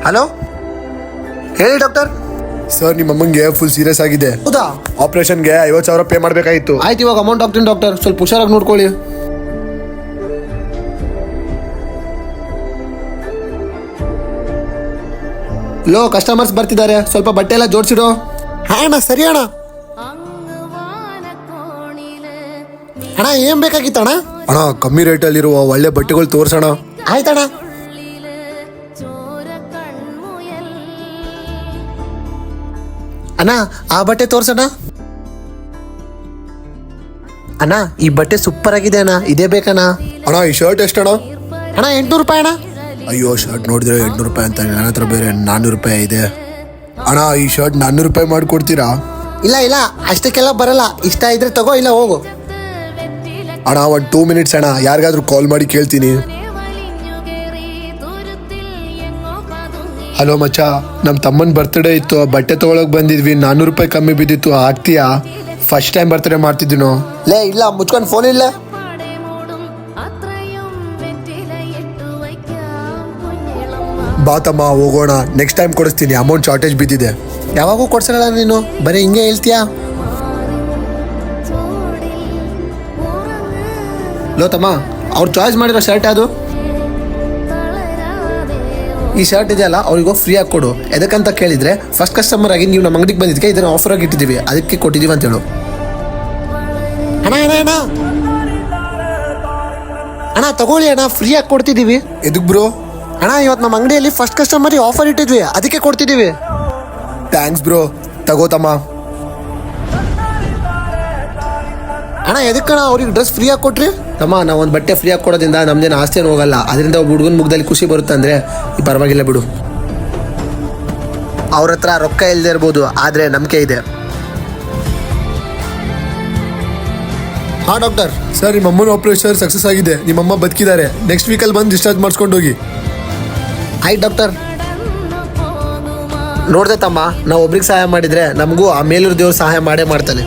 Hello, ಹೇಳಿ doctor. Sir ನಿಮ್ಮ ಅಮ್ಮಂಗೆ ಫುಲ್ ಸೀರಿಯಸ್ ಆಗಿದೆ. ಹೌದಾ? ಆಪರೇಷನ್ಗೆ 50,000 ಪೇ ಮಾಡಬೇಕಾಗಿತ್ತು. ಆಯ್ತು, ಇವಾಗ ಅಮೌಂಟ್ ಹಾಕ್ತೀನಿ ಡಾಕ್ಟರ್, ಸ್ವಲ್ಪ ಹುಷಾರಾಗಿ ನೋಡ್ಕೊಳ್ಳಿ. ಲೋ, ಕಸ್ಟಮರ್ಸ್ ಬರ್ತಿದ್ದಾರೆ, ಸ್ವಲ್ಪ ಬಟ್ಟೆ ಎಲ್ಲ ಜೋಡಿಸಿಡು. ಹಾ ಅಣ್ಣ, ಸರಿ ಅಣ್ಣ. ಅಣ್ಣ ಏನ್ ಬೇಕಾಗಿತ್ತಣ್ಣ? ಅಣ್ಣ ಕಮ್ಮಿ ರೇಟಲ್ಲಿರುವ ಒಳ್ಳೆ ಬಟ್ಟೆಗಳು ತೋರ್ಸೋಣ. ಆಯ್ತಣ್ಣ. ಅಣ್ಣ ಆ ಬಟ್ಟೆ ತೋರ್ಸಣ್ಣ. ಅಣ್ಣ ಈ ಬಟ್ಟೆ ಸೂಪರ್ ಆಗಿದೆ ಅಣ್ಣ, ಇದೇ ಬೇಕಣ್ಣ. ಅಣ್ಣ ಈ ಶರ್ಟ್ ಎಷ್ಟಣ್ಣ? ಅಣ್ಣ 800 ರೂಪಾಯಿ ಅಣ್ಣ. ಅಯ್ಯೋ, ಶರ್ಟ್ ನೋಡಿದ್ರೆ 800 ರೂಪಾಯಿ ಅಂತ, ನನ್ನ ಹತ್ರ ಬೇರೆ 400 ರೂಪಾಯಿ ಇದೆ. ಅಣ್ಣ ಈ ಶರ್ಟ್ 400 ರೂಪಾಯಿ ಮಾಡಿಕೊಡ್ತೀರಾ? ಇಲ್ಲ ಇಲ್ಲ, ಅಷ್ಟಕ್ಕೆಲ್ಲ ಬರಲ್ಲ. ಇಷ್ಟ ಇದ್ರೆ ತಗೋ, ಇಲ್ಲ ಹೋಗು. ಅಣ್ಣ 2 ಮಿನಿಟ್ಸ್ ಅಣ್ಣ, ಯಾರಿಗಾದ್ರೂ ಕಾಲ್ ಮಾಡಿ ಕೇಳ್ತೀನಿ. ಹಲೋ ಮಚ್ಚ, ನಮ್ಮ ತಮ್ಮನ ಬರ್ತ್ಡೇ ಇತ್ತು, ಬಟ್ಟೆ ತೊಗೊಳಕ್ ಬಂದಿದ್ವಿ. 400 ರೂಪಾಯಿ ಕಮ್ಮಿ ಬಿದ್ದಿತ್ತು, ಆಗ್ತೀಯಾ? ಫಸ್ಟ್ ಟೈಮ್ ಬರ್ತ್ಡೇ ಮಾಡ್ತಿದ್ದೀನೋ. ಲೇ ಇಲ್ಲ, ಮುಚ್ಕೊಂಡು ಫೋನ್ ಇಲ್ಲ. ಬಾ ತಮ್ಮ ಹೋಗೋಣ, ನೆಕ್ಸ್ಟ್ ಟೈಮ್ ಕೊಡಿಸ್ತೀನಿ, ಅಮೌಂಟ್ ಶಾರ್ಟೇಜ್ ಬಿದ್ದಿದೆ. ಯಾವಾಗೂ ಕೊಡ್ಸಲ್ಲ ನೀನು, ಬರೀ ಹಿಂಗೆ ಹೇಳ್ತೀಯಾ? ಲೋ ತಮ್ಮ, ಅವ್ರು ಚಾಯ್ಸ್ ಮಾಡಿರೋ ಶರ್ಟ್ ಅದು. ಈ ಶರ್ಟ್ ಇದೆಯಲ್ಲ, ಅವ್ರಿಗೂ ಫ್ರೀ ಆಗಿ ಕೊಡು. ಎದಕ್ಕಂತ ಕೇಳಿದ್ರೆ, ಫಸ್ಟ್ ಕಸ್ಟಮರ್ ಆಗಿ ನೀವು ನಮ್ಮ ಅಂಗಡಿಗೆ ಬಂದಿದ್ದಕ್ಕೆ ಇದನ್ನು ಆಫರ್ ಆಗಿ ಇಟ್ಟಿದ್ದೀವಿ, ಅದಕ್ಕೆ ಕೊಟ್ಟಿದ್ದೀವಿ ಅಂತ ಹೇಳು. ಅಣ್ಣ ಅಣ್ಣ ಅಣ್ಣ ಅಣ್ಣ ತಗೊಳ್ಳಿ ಅಣ್ಣ, ಫ್ರೀ ಆಗಿ ಕೊಡ್ತಿದ್ದೀವಿ. ಎದಕ್ ಬ್ರೋ? ಅಣ್ಣ ಇವತ್ತು ನಮ್ಮ ಅಂಗಡಿಯಲ್ಲಿ ಫಸ್ಟ್ ಕಸ್ಟಮರಿಗೆ ಆಫರ್ ಇಟ್ಟಿದ್ವಿ, ಅದಕ್ಕೆ ಕೊಡ್ತಿದ್ದೀವಿ. Thanks bro, ತಗೋತಮ್ಮ. ಅಣ್ಣ ಎದಕ್ಕಣ್ಣ ಅವ್ರಿಗೆ ಡ್ರೆಸ್ ಫ್ರೀ ಆಗಿ ಕೊಟ್ರಿ? ತಮ್ಮ, ನಾವು ಒಂದು ಬಟ್ಟೆ ಫ್ರೀ ಆಗಿ ಕೊಡೋದ್ರಿಂದ ನಮ್ದೇನು ಆಸ್ತಿ ಏನು ಹೋಗಲ್ಲ. ಅದರಿಂದ ಒಬ್ಬ ಹುಡುಗನ ಮುಖದಲ್ಲಿ ಖುಷಿ ಬರುತ್ತೆ ಅಂದರೆ ಪರವಾಗಿಲ್ಲ ಬಿಡು. ಅವ್ರ ಹತ್ರ ರೊಕ್ಕ ಇಲ್ಲದೆ ಇರ್ಬೋದು, ಆದರೆ ನಂಬಿಕೆ ಇದೆ. ಹಾ ಡಾಕ್ಟರ್. ಸರ್ ನಿಮ್ಮ ಅಮ್ಮನ ಆಪರೇಷನ್ ಸಕ್ಸಸ್ ಆಗಿದೆ, ನಿಮ್ಮಮ್ಮ ಬದುಕಿದ್ದಾರೆ. ನೆಕ್ಸ್ಟ್ ವೀಕಲ್ಲಿ ಬಂದು ಡಿಸ್ಚಾರ್ಜ್ ಮಾಡಿಸ್ಕೊಂಡು ಹೋಗಿ. ಆಯ್ತು ಡಾಕ್ಟರ್. ನೋಡ್ದೆ ತಮ್ಮ, ನಾವು ಒಬ್ರಿಗೆ ಸಹಾಯ ಮಾಡಿದರೆ ನಮಗೂ ಆ ಮೇಲೂರು ದೇವ್ರು ಸಹಾಯ ಮಾಡೇ ಮಾಡ್ತಾನೆ.